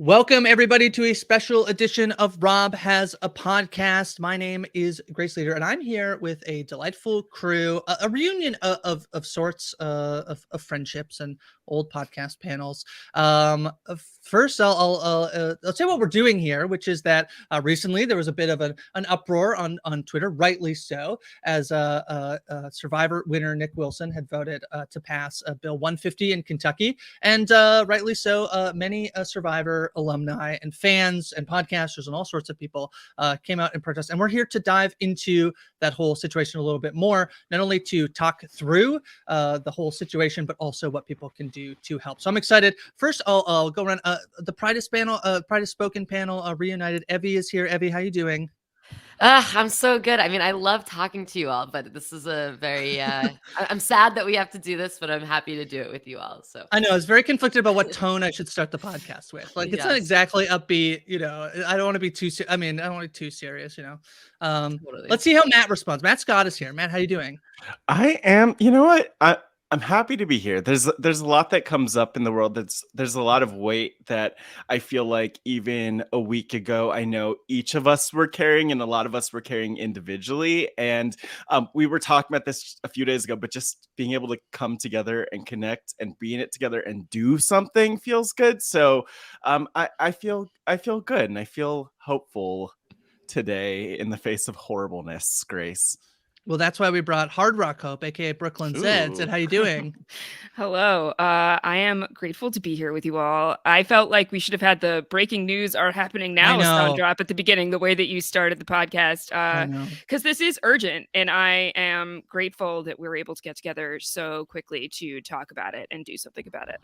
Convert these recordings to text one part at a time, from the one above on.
Welcome, everybody, to a special edition of Rob Has a Podcast. My name is Grace Leeder, and I'm here with a delightful crew, a reunion of sorts, of friendships and old podcast panels. First, I'll say what we're doing here, which is that recently there was a bit of an uproar on Twitter, rightly so, as Survivor winner Nick Wilson had voted to pass Bill 150 in Kentucky, and rightly so, many Survivor alumni and fans and podcasters and all sorts of people came out in protest. And we're here to dive into that whole situation a little bit more, not only to talk through the whole situation, but also what people can do to help. So I'm excited. First, I'll go around the Pride of Spoken panel reunited. Evvie is here. Evvie, how you doing? I'm so good. I mean, I love talking to you all, but this is a very I'm sad that we have to do this, but I'm happy to do it with you all. So I know I was very conflicted about what tone I should start the podcast with. Like, it's not yes, exactly upbeat, I don't want to be too. I mean, I don't want to be too serious. totally. Let's see how Matt responds. Matt Scott is here. Matt, how you doing? I am, you know what? I'm happy to be here. There's a lot that comes up in the world there's a lot of weight that I feel like even a week ago I know each of us were carrying and a lot of us were carrying individually. And we were talking about this a few days ago, but just being able to come together and connect and be in it together and do something feels good. So I feel good and I feel hopeful today in the face of horribleness, Grace. Well, that's why we brought Hard Rock Hope, aka Brooklyn Zed. Zed, how you doing? Hello. I am grateful to be here with you all. I felt like we should have had the breaking news are happening now sound drop at the beginning, the way that you started the podcast, because this is urgent. And I am grateful that we were able to get together so quickly to talk about it and do something about it.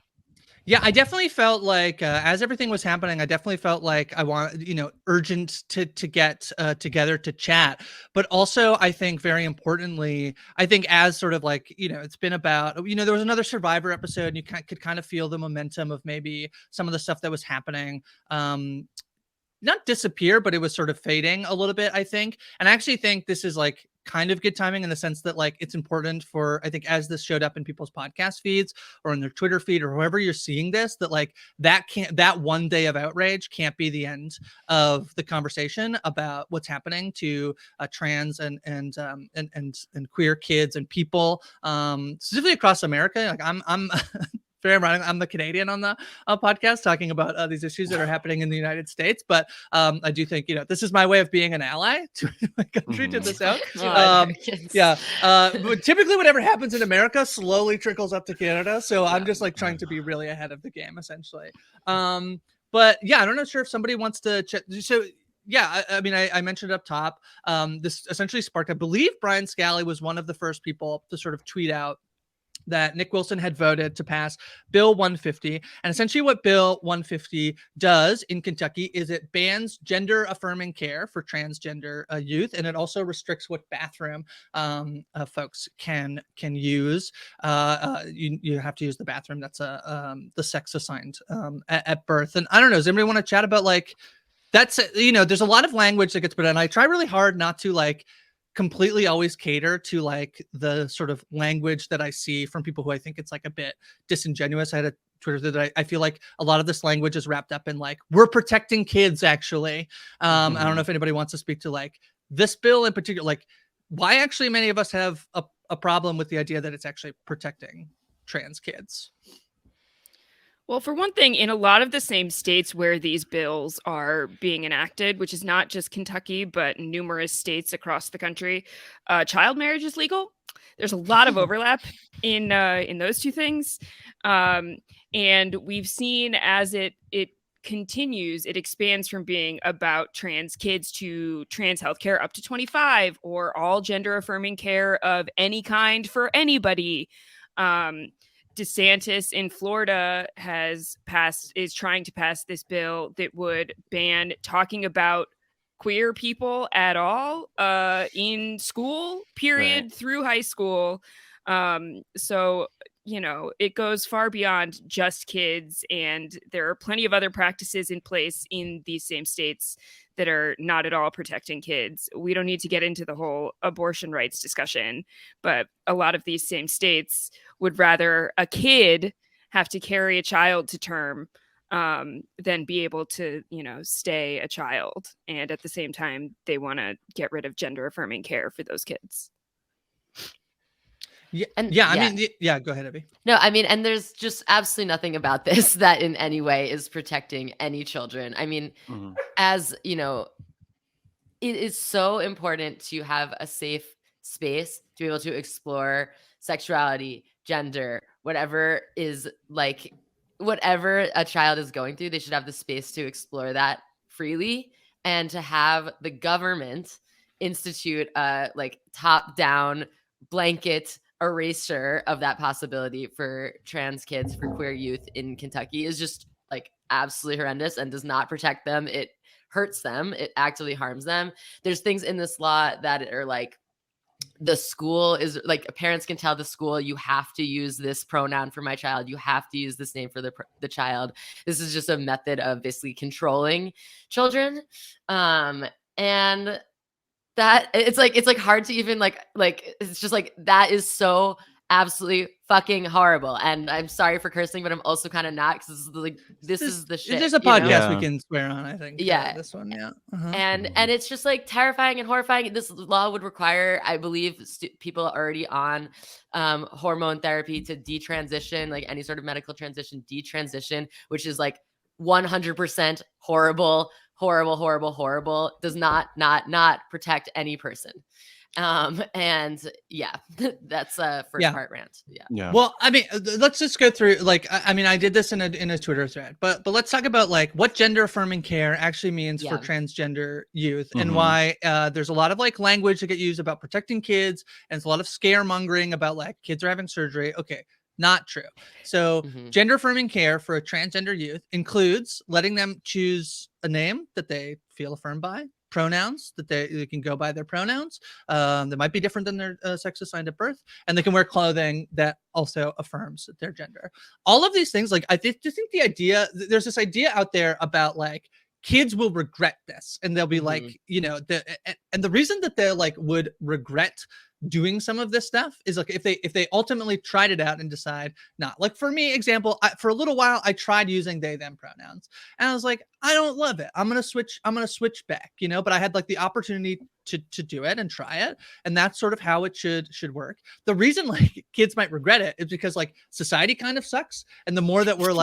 Yeah, I definitely felt like as everything was happening, I definitely felt like I want, urgent to get together to chat. But also, I think very importantly, I think as sort of like, it's been about, there was another Survivor episode and you could kind of feel the momentum of maybe some of the stuff that was happening. Not disappear, but it was sort of fading a little bit, I think. And I actually think this is like kind of good timing in the sense that like it's important for, I think, as this showed up in people's podcast feeds or in their Twitter feed or whoever you're seeing this, that like that one day of outrage can't be the end of the conversation about what's happening to trans and queer kids and people, specifically across America. Like I'm very ironic. I'm the Canadian on the podcast talking about these issues that are happening in the United States. But I do think, this is my way of being an ally to my country, to this out. But typically whatever happens in America slowly trickles up to Canada. So I'm just like trying to be really ahead of the game, essentially. But yeah, I'm not sure if somebody wants to check. So yeah, I mean, I mentioned up top, this essentially sparked, I believe Brian Scally was one of the first people to sort of tweet out that Nick Wilson had voted to pass Bill 150. And essentially what Bill 150 does in Kentucky is it bans gender-affirming care for transgender youth, and it also restricts what bathroom folks can use. You have to use the bathroom that's the sex assigned at birth. And I don't know, does anybody want to chat about like, that's, there's a lot of language that gets put in. I try really hard not to like completely always cater to like the sort of language that I see from people who I think it's like a bit disingenuous. I had a Twitter that I feel like a lot of this language is wrapped up in like, we're protecting kids actually. I don't know if anybody wants to speak to like this bill in particular, like why actually many of us have a problem with the idea that it's actually protecting trans kids. Well, for one thing, in a lot of the same states where these bills are being enacted, which is not just Kentucky, but numerous states across the country, child marriage is legal. There's a lot of overlap in those two things. And we've seen as it continues, it expands from being about trans kids to trans healthcare up to 25 or all gender affirming care of any kind for anybody. DeSantis in Florida is trying to pass this bill that would ban talking about queer people at all in school, period, through high school. So, it goes far beyond just kids. And there are plenty of other practices in place in these same states that are not at all protecting kids. We don't need to get into the whole abortion rights discussion, but a lot of these same states would rather a kid have to carry a child to term than be able to, stay a child. And at the same time, they want to get rid of gender affirming care for those kids. Yeah, And I mean, yeah, go ahead, Evvie. No, I mean, and there's just absolutely nothing about this that in any way is protecting any children. I mean, as you know, it is so important to have a safe space to be able to explore sexuality, gender, whatever a child is going through. They should have the space to explore that freely, and to have the government institute a top-down blanket erasure of that possibility for trans kids, for queer youth in Kentucky is just absolutely horrendous and does not protect them. It hurts them. It actively harms them. There's things in this law that are the school is parents can tell the school, you have to use this pronoun for my child. You have to use this name for the child. This is just a method of basically controlling children. And that it's hard to even it's just that is so absolutely fucking horrible. And I'm sorry for cursing, but I'm also kind of not, because this is the shit. There's a podcast we can swear on, I think. Yeah, this one. Yeah, and it's just terrifying and horrifying. This law would require, I believe, people already on hormone therapy to detransition, any sort of medical transition, detransition, which is 100% horrible. Does not protect any person. And yeah, that's a first part rant. Yeah. Well, I mean, let's just go through I did this in a Twitter thread, but let's talk about what gender affirming care actually means for transgender youth, and why there's a lot of language that get used about protecting kids, and it's a lot of scaremongering about kids are having surgery. Okay. Not true. So gender affirming care for a transgender youth includes letting them choose a name that they feel affirmed by, pronouns that they can go by their pronouns that might be different than their sex assigned at birth, and they can wear clothing that also affirms their gender. All of these things, I think the idea, there's this idea out there about kids will regret this, and they'll be and the reason that they would regret doing some of this stuff is if they ultimately tried it out and decide not. For me, example, for a little while I tried using they them pronouns, and I was I don't love it. I'm gonna switch back, but I had the opportunity to do it and try it, and that's sort of how it should work. The reason kids might regret it is because society kind of sucks, and the more that we're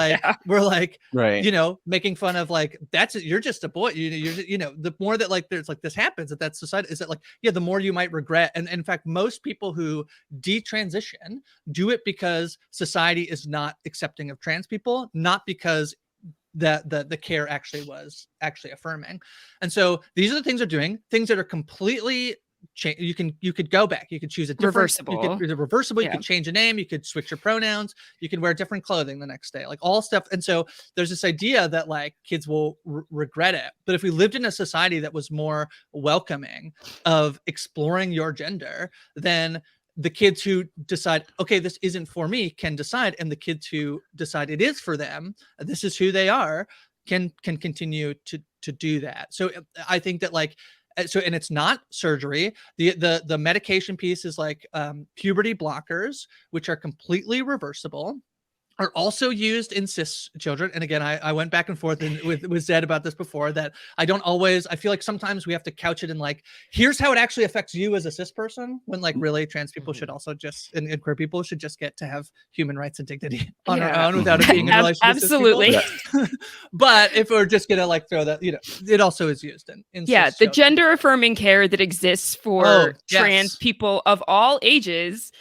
right, making fun of that's it, you're just a boy, the more that there's this happens, that's society, is that the more you might regret. And in fact, most people who detransition do it because society is not accepting of trans people, not because the care was actually affirming. And so these are the things they're doing, things that are completely you could go back, you could choose a different reversible, you could change a name, you could switch your pronouns, you can wear different clothing the next day, all stuff. And so there's this idea that kids will regret it. But if we lived in a society that was more welcoming of exploring your gender, then the kids who decide, okay, this isn't for me, can decide, and the kids who decide it is for them, this is who they are, can continue to do that. So I think that and it's not surgery. The medication piece is puberty blockers, which are completely reversible, are also used in cis children. And again, I went back and forth with Zed about this before, that I feel sometimes we have to couch it in here's how it actually affects you as a cis person, when really trans people should also just, and queer people should just get to have human rights and dignity on our own without it being in relation to cis people. Absolutely. But if we're just gonna throw that, it also is used in cis the children. gender affirming care that exists for trans people of all ages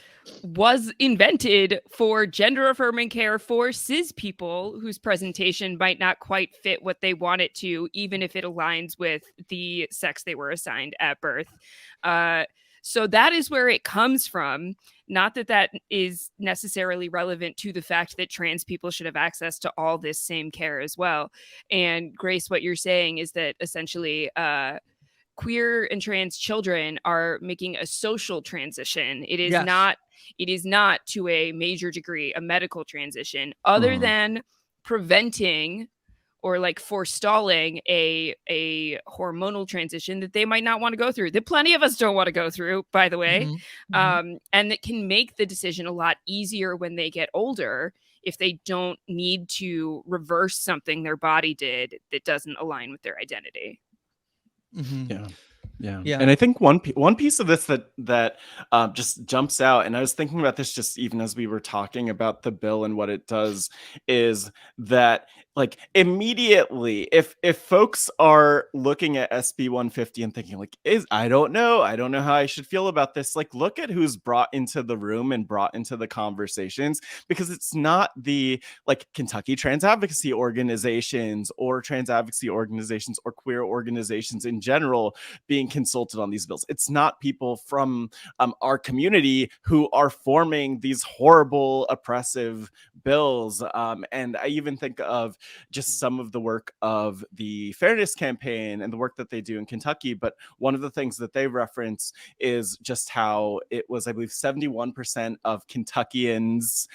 was invented for gender affirming care for cis people whose presentation might not quite fit what they want it to, even if it aligns with the sex they were assigned at birth. So that is where it comes from. Not that is necessarily relevant to the fact that trans people should have access to all this same care as well. And Grace, what you're saying is that essentially queer and trans children are making a social transition. It is not to a major degree a medical transition, other than preventing or forestalling a hormonal transition that they might not want to go through, that plenty of us don't want to go through, by the way. And that can make the decision a lot easier when they get older, if they don't need to reverse something their body did that doesn't align with their identity. Yeah. Yeah. Yeah. And I think one piece of this that just jumps out, and I was thinking about this just even as we were talking about the bill and what it does, is that like immediately if folks are looking at SB 150 and thinking like, I don't know how I should feel about this, like look at who's brought into the room and brought into the conversations, because it's not the like Kentucky trans advocacy organizations or queer organizations in general being consulted on these bills. It's not people from our community who are forming these horrible, oppressive bills. And I even think of just some of the work of the Fairness Campaign and the work that they do in Kentucky. But one of the things that they reference is just how it was, I believe, 71% of Kentuckians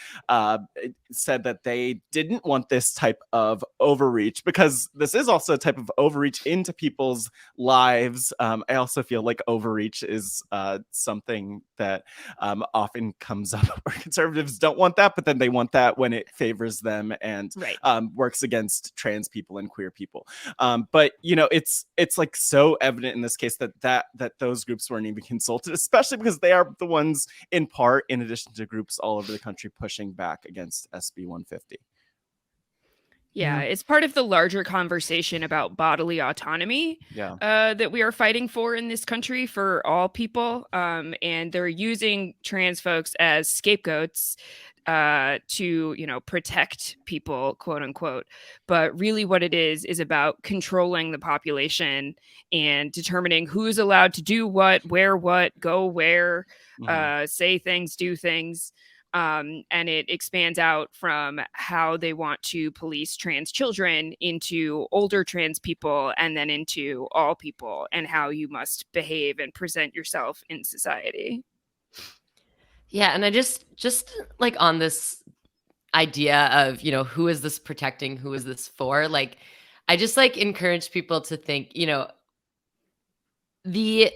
said that they didn't want this type of overreach, because this is also a type of overreach into people's lives. I also feel like overreach is something that often comes up where conservatives don't want that, but then they want that when it favors them and works against trans people and queer people. But you know, it's like so evident in this case that those groups weren't even consulted, especially because they are the ones, in part, in addition to groups all over the country, pushing back against SB 150. Yeah, it's part of the larger conversation about bodily autonomy that we are fighting for in this country for all people. And they're using trans folks as scapegoats to, you know, protect people, quote unquote. But really what it is about controlling the population and determining who's allowed to do what, go where, say things, do things. And it expands out from how they want to police trans children into older trans people and then into all people, and how you must behave and present yourself in society. Yeah, and I just like on this idea of, you know, who is this protecting, who is this for? Like, I just like encourage people to think, you know, the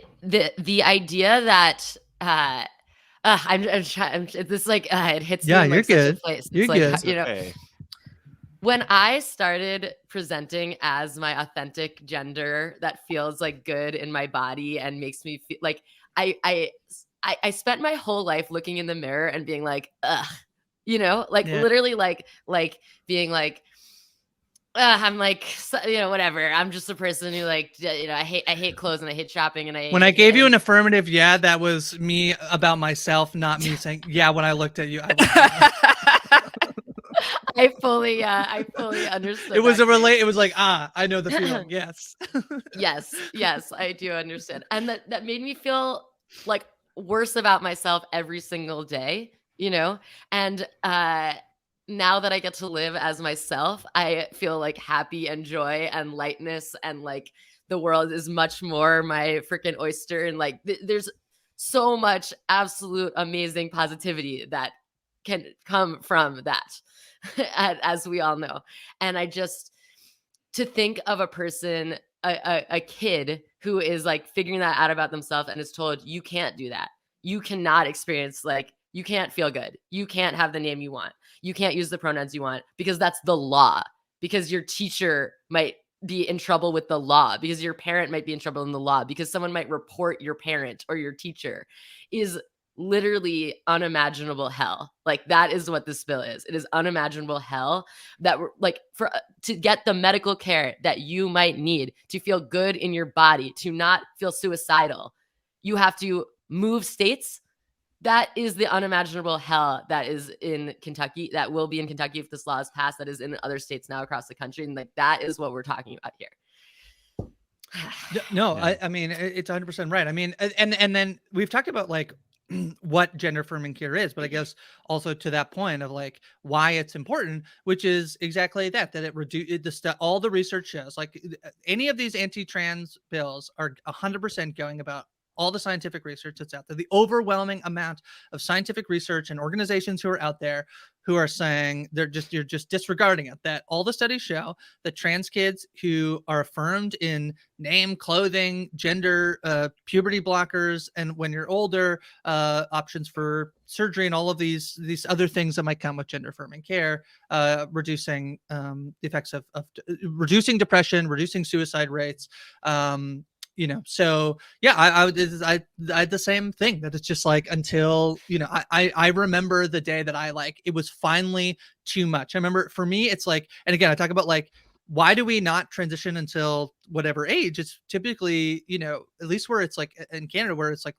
idea that I'm trying. This like it hits me in like such a place. It's you're like good. you know, when I started presenting as my authentic gender that feels like good in my body and makes me feel like I spent my whole life looking in the mirror and being like, ugh, you know, like literally like being like, I'm like, you know, whatever. I'm just a person who like, you know, I hate clothes and I hate shopping. And when I gave you an affirmative, that was me about myself, not me saying, when I looked at you. I fully understood. It was it was like, I know the feeling. Yes. yes, I do understand. And that made me feel like worse about myself every single day, you know? And now that I get to live as myself, I feel like happy and joy and lightness, and like the world is much more my freaking oyster. And like there's so much absolute amazing positivity that can come from that, as we all know. And I just, to think of a person, a kid who is like figuring that out about themselves and is told, you can't do that. You cannot experience, like, you can't feel good. You can't have the name you want. You can't use the pronouns you want because that's the law, because your teacher might be in trouble with the law, because your parent might be in trouble in the law, because someone might report your parent or your teacher, is literally unimaginable hell. Like, that is what this bill is. It is unimaginable hell that we're like, for to get the medical care that you might need to feel good in your body, to not feel suicidal, you have to move states. That is the unimaginable hell that is in Kentucky, that will be in Kentucky if this law is passed, that is in other states now across the country. And like, that is what we're talking about here. No, yeah. I mean, it's 100% right. I mean, and then we've talked about like what gender affirming care is, but I guess also to that point of like why it's important, which is exactly that it reduced the stuff. All the research shows like any of these anti-trans bills are 100% going about all the scientific research that's out there, the overwhelming amount of scientific research and organizations who are out there who are saying you're just disregarding it, that all the studies show that trans kids who are affirmed in name, clothing, gender, puberty blockers, and when you're older, options for surgery and all of these other things that might come with gender affirming care, reducing the effects of reducing depression, reducing suicide rates. So yeah, I had the same thing, that it's just like, until, I remember the day that it was finally too much. I remember for me, it's like, and again, I talk about like, why do we not transition until whatever age? It's typically, at least where it's like in Canada, where it's like,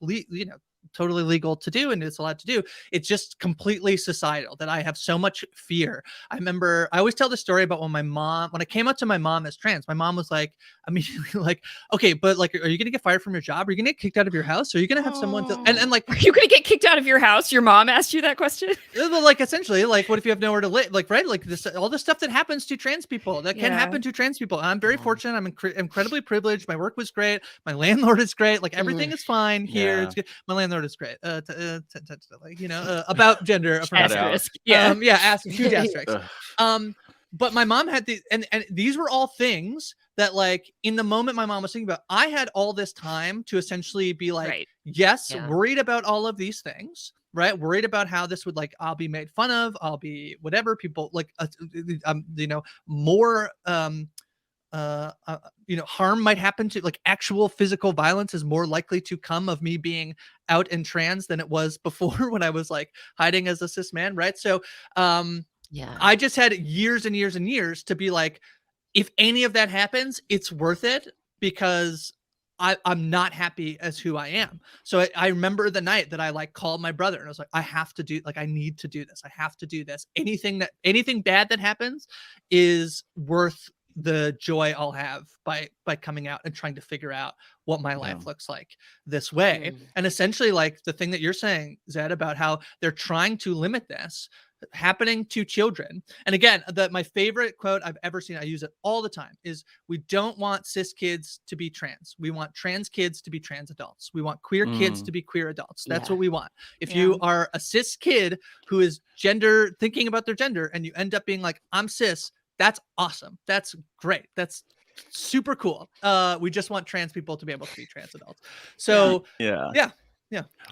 totally legal to do and it's allowed to do. It's just completely societal that I have so much fear. I remember I always tell the story about when I came out to my mom as trans, my mom was like, immediately like, okay, but like, are you going to get fired from your job? Are you going to get kicked out of your house? Are you going to have someone to, and like, are you going to get kicked out of your house? Your mom asked you that question? Like, essentially, like, what if you have nowhere to live? Like, right? Like this, all the stuff that happens to trans people that can happen to trans people. And I'm very fortunate. I'm incredibly privileged. My work was great. My landlord is great. Like everything is fine here. It's good. My landlord is great. About gender. Asterisk. Huge asterisks. But my mom had and these were all things that, like, in the moment my mom was thinking about, I had all this time to essentially be like, worried about all of these things, right? Worried about how this would, like, I'll be made fun of, I'll be whatever, people like, more, harm might happen to, like, actual physical violence is more likely to come of me being out and trans than it was before when I was like hiding as a cis man, right? So I just had years and years and years to be like, if any of that happens, it's worth it, because I'm not happy as who I am. So I remember the night that I like called my brother and I was like, I need to do this. I have to do this. Anything bad that happens is worth the joy I'll have by coming out and trying to figure out what my life looks like this way. And essentially, like, the thing that you're saying, Zed, about how they're trying to limit this happening to children. And again, my favorite quote I've ever seen, I use it all the time, is, we don't want cis kids to be trans. We want trans kids to be trans adults. We want queer kids to be queer adults. That's what we want. If you are a cis kid who is thinking about their gender, and you end up being like, I'm cis, that's awesome. That's great. That's super cool. We just want trans people to be able to be trans adults. So yeah.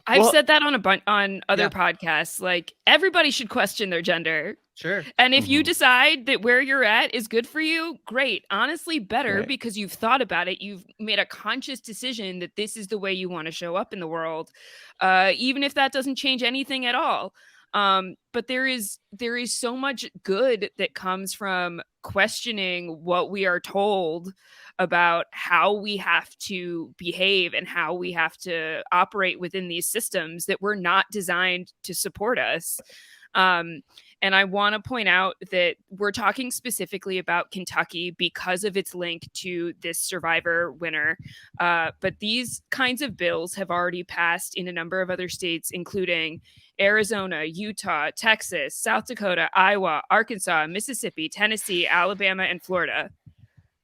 I've said that on other podcasts. Like, everybody should question their gender. Sure. And if you decide that where you're at is good for you, great. Honestly, better, because you've thought about it. You've made a conscious decision that this is the way you want to show up in the world, even if that doesn't change anything at all. But there is so much good that comes from questioning what we are told about how we have to behave and how we have to operate within these systems that were not designed to support us. And I want to point out that we're talking specifically about Kentucky because of its link to this survivor winner. But these kinds of bills have already passed in a number of other states, including Arizona, Utah, Texas, South Dakota, Iowa, Arkansas, Mississippi, Tennessee, Alabama, and Florida.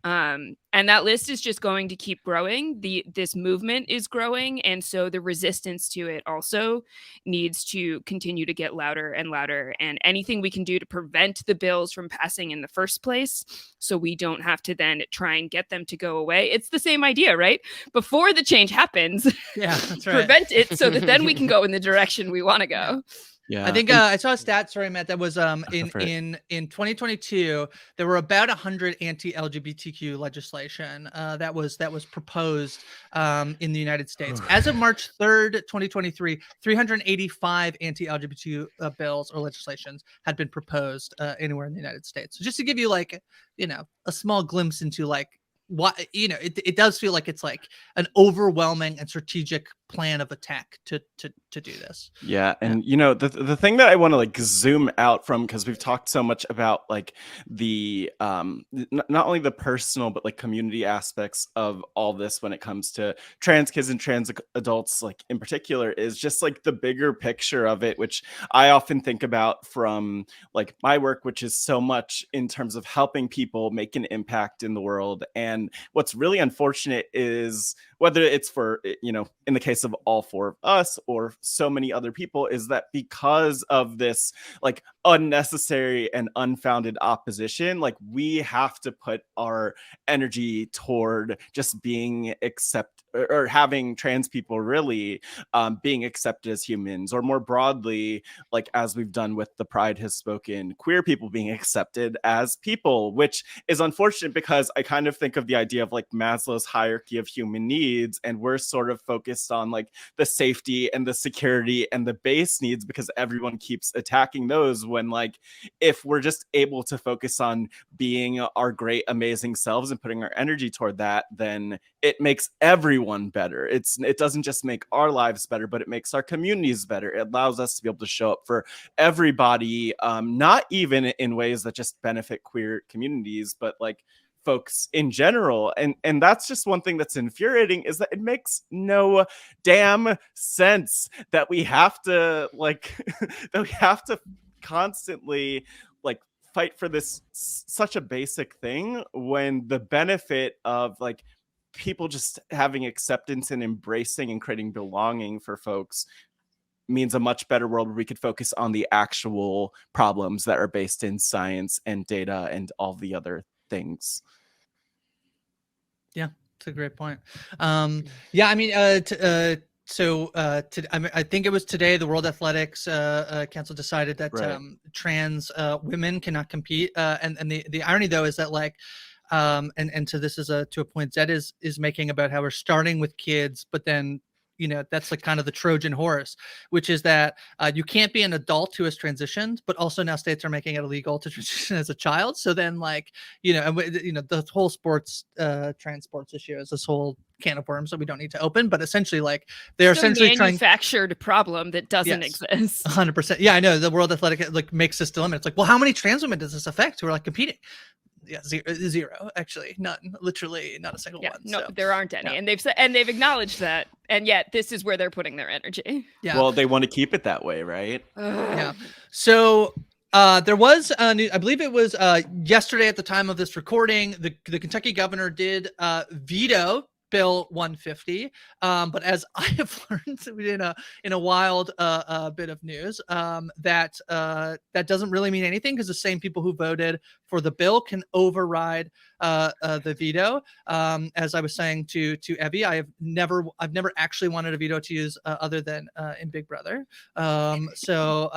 And that list is just going to keep growing. This movement is growing. And so the resistance to it also needs to continue to get louder and louder. And anything we can do to prevent the bills from passing in the first place, so we don't have to then try and get them to go away. It's the same idea, right? Before the change happens, that's right. Prevent it so that then we can go in the direction we want to go. Yeah, I think I saw a stat, sorry, Matt, that was in 2022, there were about 100 anti-LGBTQ legislation that was proposed in the United States. As of March 3rd, 2023, 385 anti-LGBTQ bills or legislations had been proposed anywhere in the United States. So just to give you, like, a small glimpse into, like, what, it does feel like it's like an overwhelming and strategic plan of attack to do this. Yeah. And the thing that I want to, like, zoom out from, because we've talked so much about, like, the not only the personal but, like, community aspects of all this when it comes to trans kids and trans adults, like, in particular, is just, like, the bigger picture of it, which I often think about from, like, my work, which is so much in terms of helping people make an impact in the world. And what's really unfortunate is whether it's for, in the case of all four of us or so many other people, is that because of this like unnecessary and unfounded opposition, like we have to put our energy toward just being or having trans people really being accepted as humans, or more broadly, like as we've done with the Pride Has Spoken, queer people being accepted as people, which is unfortunate because I kind of think of the idea of like Maslow's hierarchy of human needs, and we're sort of focused on like the safety and the security and the base needs because everyone keeps attacking those, when like if we're just able to focus on being our great amazing selves and putting our energy toward that, then it makes everyone better. It doesn't just make our lives better, but it makes our communities better. It allows us to be able to show up for everybody, not even in ways that just benefit queer communities, but like folks in general. And that's just one thing that's infuriating, is that it makes no damn sense that we have to like that we have to constantly like fight for this such a basic thing, when the benefit of like people just having acceptance and embracing and creating belonging for folks means a much better world where we could focus on the actual problems that are based in science and data and all the other things. Yeah, it's a great point. Yeah, I mean, I think it was today the World Athletics Council decided that Right. Trans women cannot compete. And the irony though is that like, and so this is to a point Zed is making about how we're starting with kids, but then that's like kind of the Trojan horse, which is that you can't be an adult who has transitioned, but also now states are making it illegal to transition as a child. So then like, the whole trans sports issue is this whole can of worms that we don't need to open, but essentially like they're It's essentially a manufactured problem that doesn't exist. 100%. Yeah, I know the World Athletic like makes this dilemma. It's like, well, how many trans women does this affect who are like competing? Yeah, zero actually, none, literally not a single one. No, so. there aren't any, and they've acknowledged that, and yet this is where they're putting their energy. Yeah, well, they want to keep it that way, right? Yeah. So there was I believe it was yesterday at the time of this recording, the Kentucky governor did veto Bill 150, but as I have learned in a wild bit of news, that doesn't really mean anything, because the same people who voted for the bill can override the veto. As I was saying to Evvie, I've never actually wanted a veto to use other than in Big Brother. So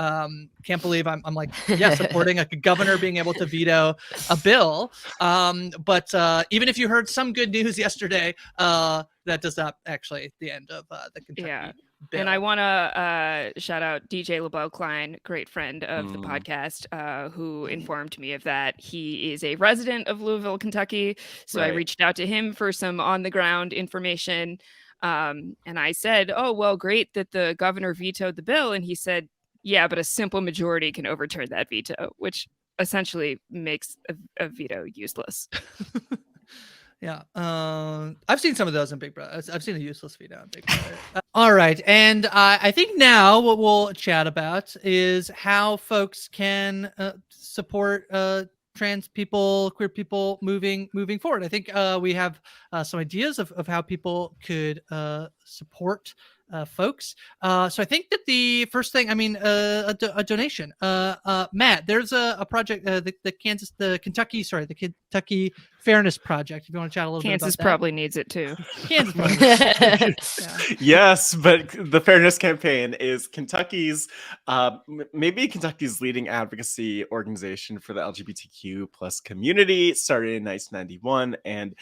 can't believe I'm like supporting a governor being able to veto a bill. But even if you heard some good news yesterday, that does not actually the end of the Kentucky bill. And I want to shout out DJ LeBeau Klein, great friend of the podcast, who informed me of that. He is a resident of Louisville, Kentucky. So I reached out to him for some on the ground information. And I said, oh, well, great that the governor vetoed the bill. And he said, yeah, but a simple majority can overturn that veto, which essentially makes a veto useless. Yeah, I've seen some of those in Big Brother. I've seen a useless veto in Big Brother. All right, and I think now what we'll chat about is how folks can support trans people, queer people moving forward. I think we have some ideas of how people could support folks. So I think that the first thing, I mean, a donation. Matt, there's a project, the Kentucky Fairness Project. If you want to chat a little bit about that. Kansas probably needs it too. Kansas probably. Yes, but the Fairness Campaign is Kentucky's, maybe Kentucky's leading advocacy organization for the LGBTQ plus community. Started in 1991, and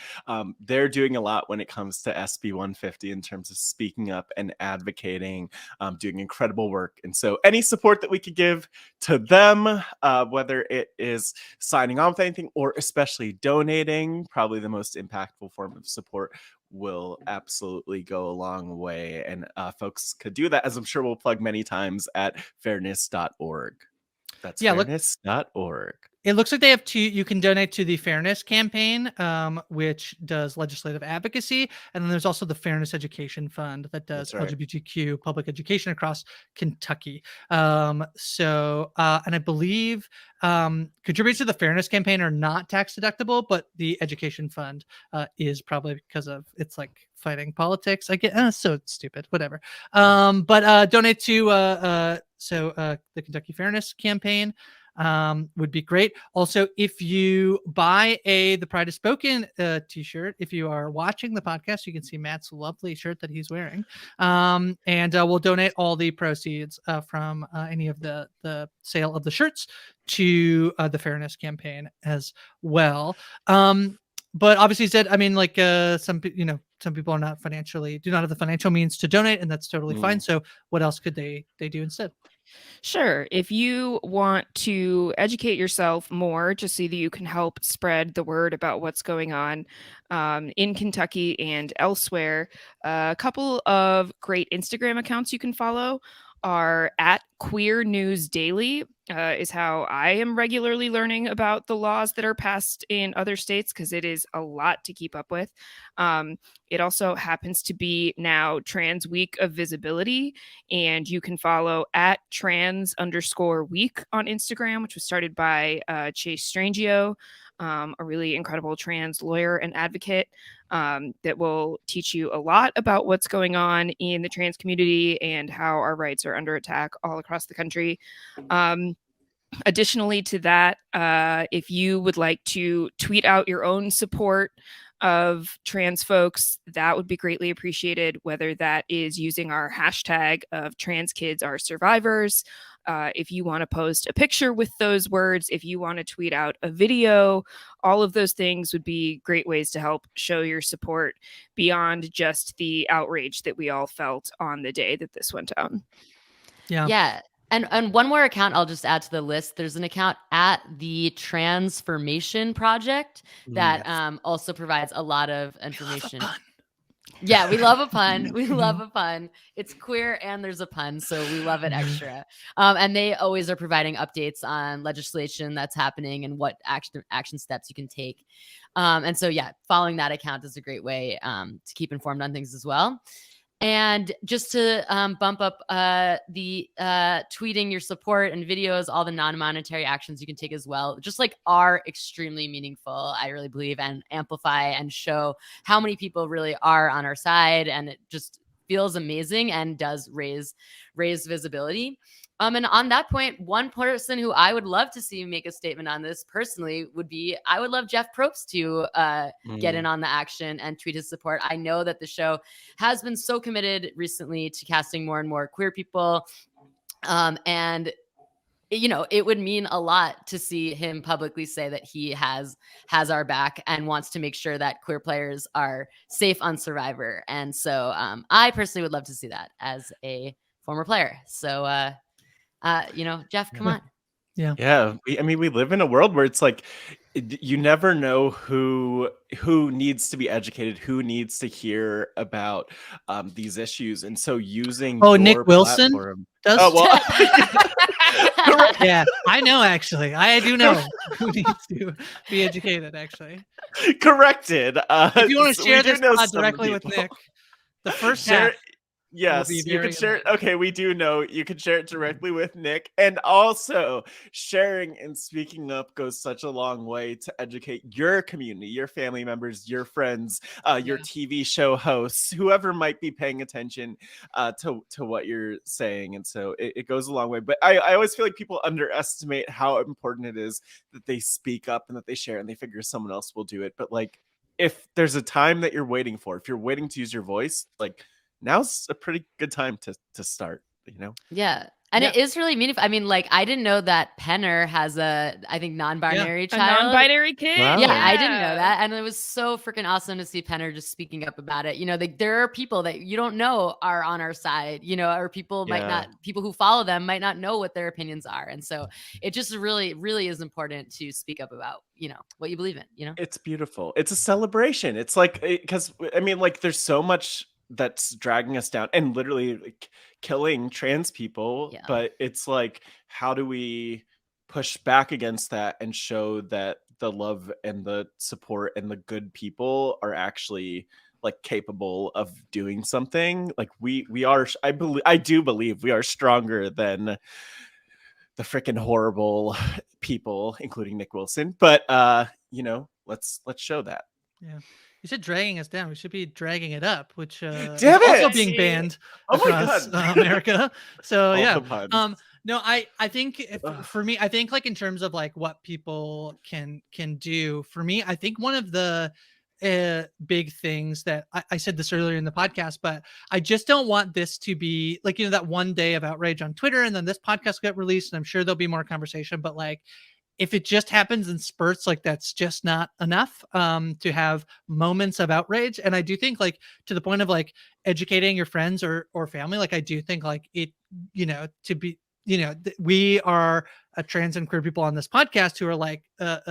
they're doing a lot when it comes to SB 150 in terms of speaking up and advocating, doing incredible work. And so any support that we could give to them, whether it is signing on with anything or especially donating, probably the most impactful form of support, will absolutely go a long way. And folks could do that, as I'm sure we'll plug many times, at fairness.org. That's fairness.org. It looks like they have two. You can donate to the Fairness Campaign, which does legislative advocacy, and then there's also the Fairness Education Fund that does LGBTQ public education across Kentucky. And I believe contributors to the Fairness Campaign are not tax deductible, but the Education Fund is probably because of it's like fighting politics. I get so stupid. Whatever. But donate to the Kentucky Fairness Campaign. Would be great. Also, if you buy the Pride is Spoken t-shirt, if you are watching the podcast, you can see Matt's lovely shirt that he's wearing. And we'll donate all the proceeds from any of the sale of the shirts to the Fairness Campaign as well. But obviously, Zed, I mean, like some people are not do not have the financial means to donate, and that's totally fine. So what else could they do instead? Sure. If you want to educate yourself more, just so that you can help spread the word about what's going on in Kentucky and elsewhere, a couple of great Instagram accounts you can follow are at Queer News Daily, is how I am regularly learning about the laws that are passed in other states, because it is a lot to keep up with. It also happens to be now Trans Week of Visibility, and you can follow at trans_week on Instagram, which was started by Chase Strangio, a really incredible trans lawyer and advocate that will teach you a lot about what's going on in the trans community and how our rights are under attack all across the country. Additionally to that, if you would like to tweet out your own support of trans folks, that would be greatly appreciated, whether that is using our hashtag of trans kids are survivors. If you want to post a picture with those words, if you want to tweet out a video, all of those things would be great ways to help show your support beyond just the outrage that we all felt on the day that this went down. Yeah. And one more account I'll just add to the list. There's an account at the Transformation Project that also provides a lot of information. Yeah, we love a pun. We love a pun. It's queer and there's a pun, so we love it extra. And they always are providing updates on legislation that's happening and what action steps you can take. And so, yeah, following that account is a great way to keep informed on things as well. And just to bump up the tweeting your support and videos, all the non-monetary actions you can take as well, just like are extremely meaningful, I really believe, and amplify and show how many people really are on our side. And it just feels amazing and does raise visibility. And on that point, one person who I would love to see make a statement on this personally would be, I would love Jeff Probst to get in on the action and tweet his support. I know that the show has been so committed recently to casting more and more queer people. And, it would mean a lot to see him publicly say that he has our back and wants to make sure that queer players are safe on Survivor. And so I personally would love to see that as a former player. So, Jeff, come on. Yeah. We live in a world where it's like, you never know who needs to be educated, who needs to hear about these issues. And so using Nick Wilson platform, does. Oh, well, yeah, I know, actually. I do know who needs to be educated, actually. Corrected. If you want to share this pod directly with Nick, the first half. Yes, you can share it. Okay, we do know you can share it directly with Nick. And also, sharing and speaking up goes such a long way to educate your community, your family members, your friends, your TV show hosts, whoever might be paying attention to what you're saying. And so it goes a long way. But I always feel like people underestimate how important it is that they speak up and that they share and they figure someone else will do it. But like, if there's a time that you're waiting for, if you're waiting to use your voice, like, now's a pretty good time to start, Yeah. And it is really meaningful. I mean, like, I didn't know that Penner has I think, non-binary child. A non-binary kid? Wow. Yeah, I didn't know that. And it was so freaking awesome to see Penner just speaking up about it. There are people that you don't know are on our side, or people people who follow them might not know what their opinions are. And so it just really, really is important to speak up about, what you believe in, It's beautiful. It's a celebration. It's like, because there's so much that's dragging us down and literally killing trans people, but it's like, how do we push back against that and show that the love and the support and the good people are actually like capable of doing something. Like we are, I do believe we are stronger than the freaking horrible people, including Nick Wilson. But let's show that. Yeah. You said dragging us down. We should be dragging it up, which is Damn also it! being banned Oh my across God. America. So All yeah. the puns. No, I think Ugh. for me, I think like in terms of like what people can do, for me, I think one of the big things that I said this earlier in the podcast, but I just don't want this to be like, that one day of outrage on Twitter and then this podcast get released and I'm sure there'll be more conversation, but like, if it just happens in spurts, like that's just not enough to have moments of outrage. And I do think like to the point of like educating your friends or family, like I do think like it, to be, we are a trans and queer people on this podcast who are like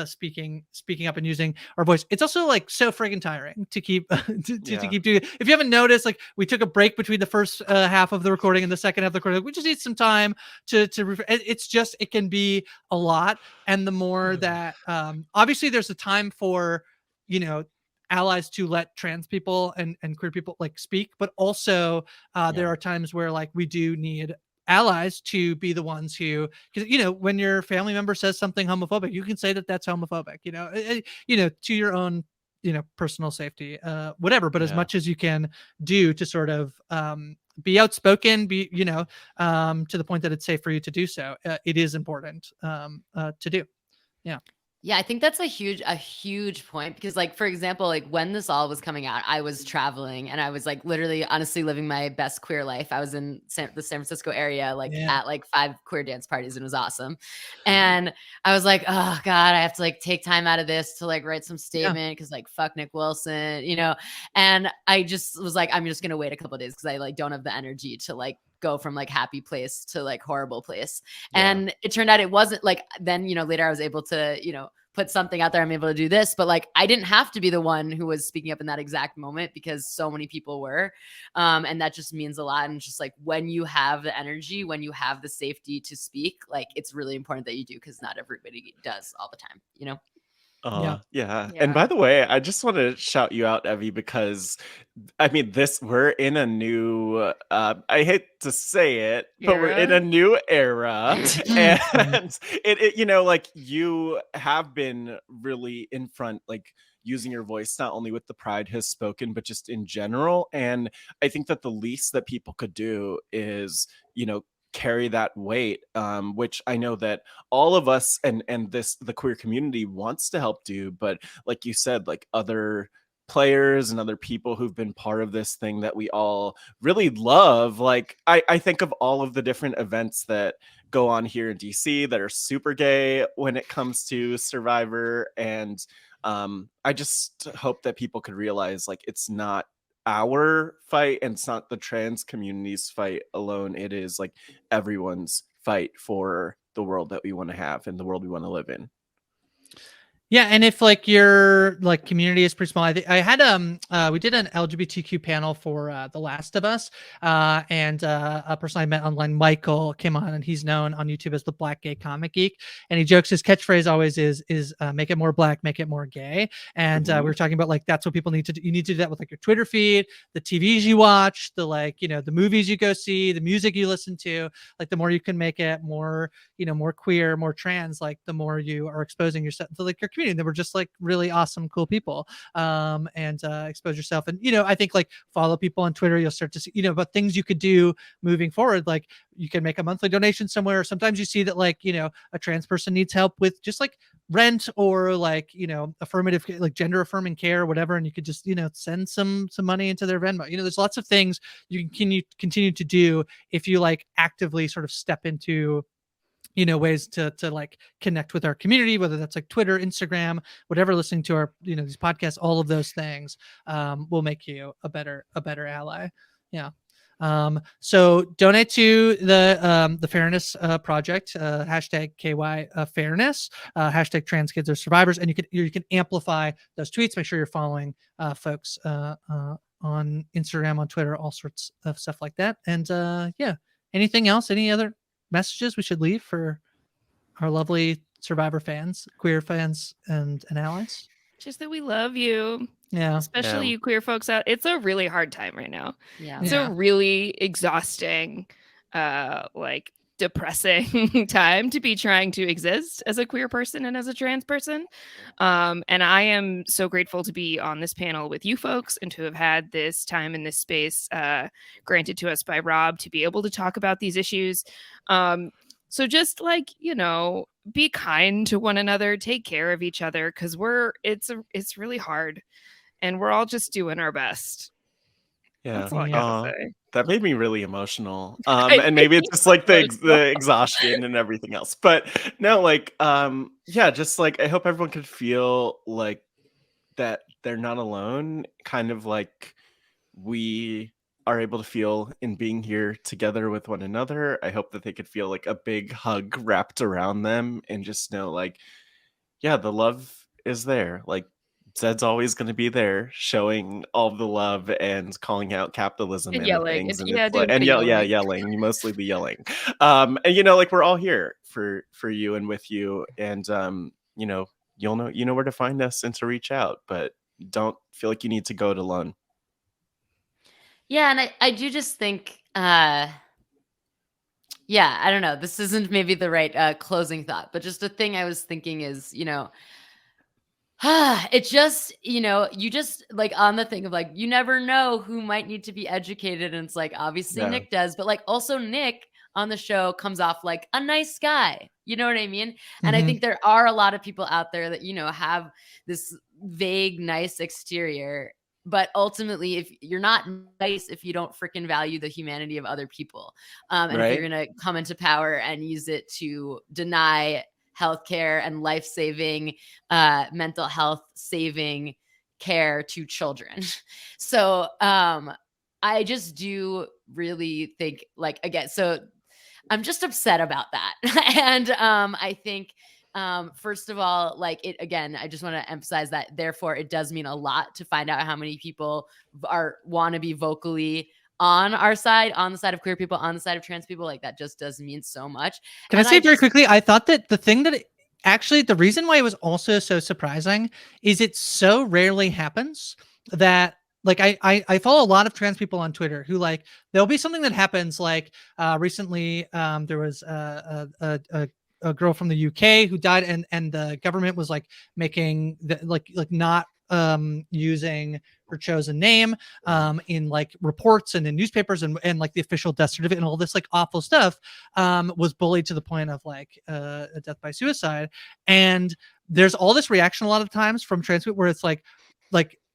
speaking up and using our voice. It's also like so friggin' tiring to keep to keep doing it. If you haven't noticed, like we took a break between the first half of the recording and the second half of the recording. We just need some time it's just, it can be a lot. And the more that obviously there's a time for, allies to let trans people and queer people like speak, but also there are times where like we do need allies to be the ones who, because when your family member says something homophobic, you can say that that's homophobic, to your own personal safety, whatever, but as much as you can do to sort of be outspoken, be to the point that it's safe for you to do so, it is important to do. Yeah, I think that's a huge point because, like, for example, like when this all was coming out, I was traveling and I was like literally honestly living my best queer life. I was in the San Francisco area, like at like 5 queer dance parties, and it was awesome. And I was like, oh God, I have to like take time out of this to like write some statement because like fuck Nick Wilson, and I just was like, I'm just gonna wait a couple of days because I like don't have the energy to like go from like happy place to like horrible place. And it turned out it wasn't like, then later I was able to put something out there, I'm able to do this, but like I didn't have to be the one who was speaking up in that exact moment because so many people were, and that just means a lot. And just like when you have the energy, when you have the safety to speak, like it's really important that you do, because not everybody does all the time. Yeah. And by the way, I just want to shout you out, Evvie, because I mean, we're in a new, I hate to say it, but we're in a new era. And it like you have been really in front, like using your voice, not only with the Pride Has Spoken, but just in general. And I think that the least that people could do is, carry that weight, which I know that all of us and the queer community wants to help do, but like you said, like other players and other people who've been part of this thing that we all really love, like I think of all of the different events that go on here in DC that are super gay when it comes to Survivor, and I just hope that people could realize like it's not our fight and it's not the trans community's fight alone. It is like everyone's fight for the world that we want to have and the world we want to live in. Yeah, and if like your like community is pretty small, I had we did an LGBTQ panel for The Last of Us, and a person I met online, Michael, came on, and he's known on YouTube as the Black Gay Comic Geek, and he jokes his catchphrase always is make it more black, make it more gay, and we were talking about like that's what people need to do. You need to do that with like your Twitter feed, the TVs you watch, the like the movies you go see, the music you listen to. Like the more you can make it more more queer, more trans, like the more you are exposing yourself to like your community. They were just like really awesome, cool people, and expose yourself. And I think like follow people on Twitter. You'll start to see about things you could do moving forward. Like you can make a monthly donation somewhere. Sometimes you see that like a trans person needs help with just like rent or like affirmative, like gender affirming care or whatever, and you could just send some money into their Venmo. There's lots of things you can continue to do if you like actively sort of step into ways to like connect with our community, whether that's like Twitter, Instagram, whatever, listening to our these podcasts. All of those things will make you a better ally. So donate to the Fairness Project, hashtag KY Fairness, hashtag Trans Kids Are Survivors, and you can amplify those tweets. Make sure you're following folks on Instagram, on Twitter, all sorts of stuff like that. And anything else? Any other messages we should leave for our lovely Survivor fans, queer fans, and allies. Just that we love you. Yeah. Especially you queer folks out. It's a really hard time right now. Yeah. It's a really exhausting, like depressing time to be trying to exist as a queer person and as a trans person. And I am so grateful to be on this panel with you folks and to have had this time in this space granted to us by Rob to be able to talk about these issues. So just like, be kind to one another, take care of each other, because it's really hard. And we're all just doing our best. Yeah. That's all I gotta say. That made me really emotional. And maybe it's just like the exhaustion and everything else. But no, like, just like I hope everyone could feel like that they're not alone. Kind of like we are able to feel in being here together with one another. I hope that they could feel like a big hug wrapped around them and just know like, yeah, the love is there. Like Zed's always going to be there, showing all the love and calling out capitalism and yelling. things, and Yelling. mostly the yelling. And like we're all here for you and with you, and you'll know where to find us and to reach out, but don't feel like you need to go it alone. Yeah, and I do just think, I don't know. This isn't maybe the right closing thought, but just a thing I was thinking is, it just, you just like on the thing of like, you never know who might need to be educated. And it's like, obviously Nick does, but like also Nick on the show comes off like a nice guy. You know what I mean? And I think there are a lot of people out there that, have this vague, nice exterior. But ultimately, if you're not nice, if you don't freaking value the humanity of other people, and if you're going to come into power and use it to deny healthcare and life-saving, mental health saving care to children. So I just do really think like, again, so I'm just upset about that. And I think, first of all, like it, again, I just want to emphasize that therefore it does mean a lot to find out how many people want to be vocally on our side, on the side of queer people, on the side of trans people. Like that just does mean so much. Can I say very quickly? I thought that the thing that actually the reason why it was also so surprising is it so rarely happens that like I follow a lot of trans people on Twitter who like there'll be something that happens like recently there was a girl from the UK who died and the government was like making the like not using her chosen name in like reports and in newspapers and like the official death certificate and all this like awful stuff, was bullied to the point of like a death by suicide. And there's all this reaction a lot of times from trans people where it's like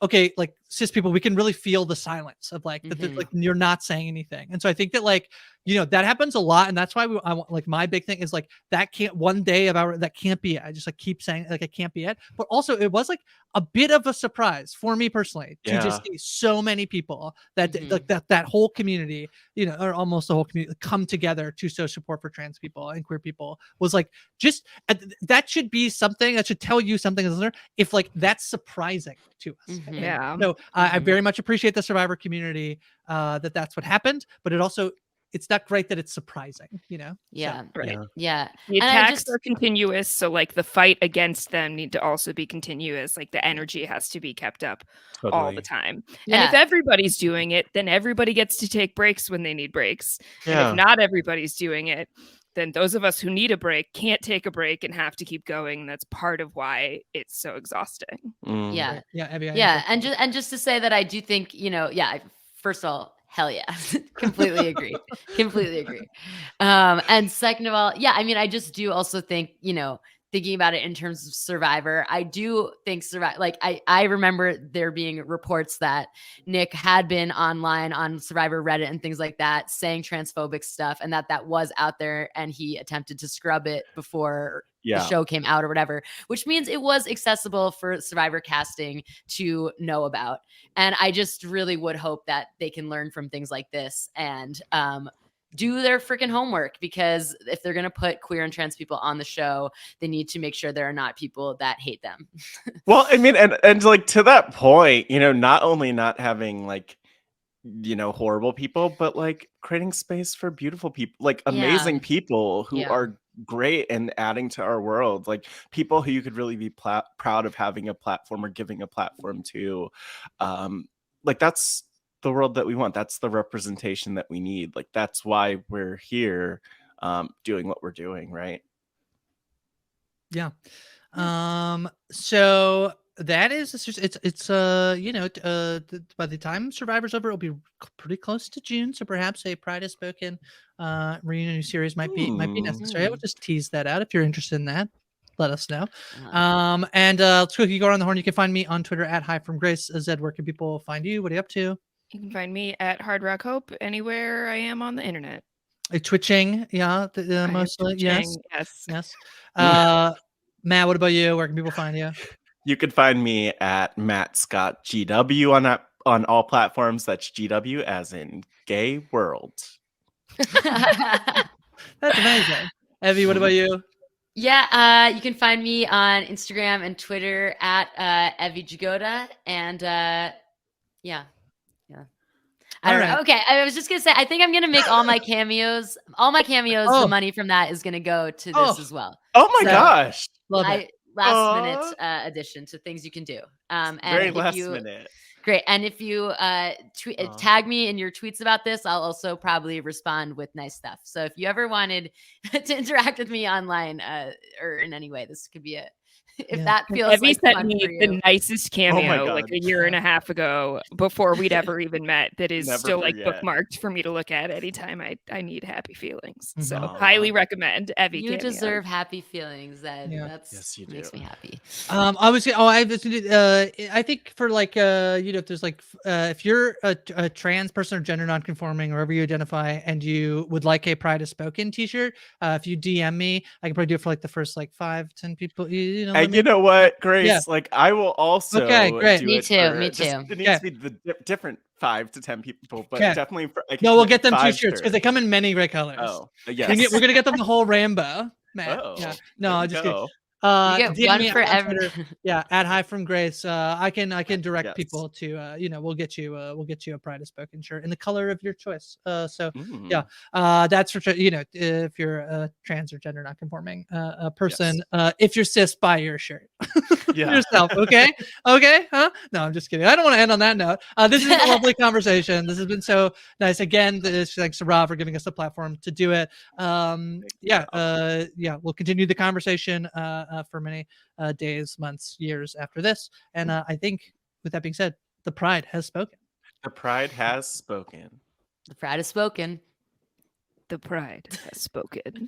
okay, like cis people, we can really feel the silence of like that like you're not saying anything. And so I think that like that happens a lot, and that's why I want like my big thing is like that can't one day about that can't be it. I just like keep saying like it can't be it. But also it was like a bit of a surprise for me personally to just see so many people that like that whole community, or almost the whole community come together to show support for trans people and queer people was like just that should be something that should tell you something as a listener if like that's surprising to us. Yeah. So I very much appreciate the Survivor community that's what happened, but it's not great that it's surprising, Yeah. So, right. Yeah. The attacks are continuous. So like the fight against them need to also be continuous. Like the energy has to be kept up all the time. Yeah. And if everybody's doing it, then everybody gets to take breaks when they need breaks. Yeah. And if not everybody's doing it, then those of us who need a break can't take a break and have to keep going. That's part of why it's so exhausting. Yeah. Evvie, yeah. And just to say that I do think, first of all, hell yeah. Completely agree. And second of all, I just do also think, thinking about it in terms of Survivor, I do think like I remember there being reports that Nick had been online on Survivor Reddit and things like that saying transphobic stuff, and that was out there, and he attempted to scrub it before the show came out or whatever, which means it was accessible for Survivor casting to know about. And I just really would hope that they can learn from things like this and do their freaking homework, because if they're going to put queer and trans people on the show, they need to make sure there are not people that hate them. Well, I mean, and like to that point, not only not having like, horrible people, but like creating space for beautiful people, like amazing people who are great and adding to our world. Like people who you could really be proud of having a platform or giving a platform to. Like that's the world that we want. That's the representation that we need. Like that's why we're here doing what we're doing, right? Yeah. So that is it's by the time Survivor's over, it'll be pretty close to June. So perhaps a Pride Has Spoken reunion series might be necessary. I would just tease that out if you're interested in that. Let us know. And let's quickly go around the horn. You can find me on Twitter at Hi From Grace. Zed, where can people find you? What are you up to? You can find me at Hard Rock Hope anywhere I am on the internet. Twitching, yeah, mostly, yes. Matt, what about you? Where can people find you? You could find me at Matt Scott GW on all platforms. That's GW as in gay world. That's amazing. Evvie, what about you? Yeah, you can find me on Instagram and Twitter at Evvie Jagoda, and yeah. I don't know. Okay, I was just gonna say, I think I'm gonna make all my cameos. The money from that is gonna go to this as well. Oh my gosh! Last minute addition to things you can do. And very last minute. Great. And if you tag me in your tweets about this, I'll also probably respond with nice stuff. So if you ever wanted to interact with me online or in any way, this could be it. If that feels Evvie like sent fun me for you. the nicest cameo like a year and a half ago before we'd ever even met. That is still like bookmarked for me to look at anytime I need happy feelings. So highly recommend Evvie. You deserve happy feelings. Yes, you do. Makes me happy. I think for like if there's like if you're a trans person or gender nonconforming, wherever you identify, and you would like a Pride Has Spoken t-shirt, if you DM me, I can probably do it for like the first like 5-10 people. And you know what, Grace? Like I will also great. do Me it too. It needs to be the different 5 to 10 people, but definitely for we'll get them t-shirts because they come in many great colors. Oh, yes. We're gonna get them the whole rainbow, Matt. No, just kidding. You get one for every. Yeah, at Hi From Grace. I can direct people to we'll get you a Pride Has Spoken shirt in the color of your choice. That's for if you're a trans or gender nonconforming person. If you're cis, buy your shirt yourself. Okay, huh? No, I'm just kidding. I don't want to end on that note. This is a lovely conversation. This has been so nice. Again, thanks to Rob for giving us the platform to do it. We'll continue the conversation for many days, months, years after this. And I think with that being said, the Pride has spoken. The Pride has spoken. The Pride has spoken. The Pride has spoken.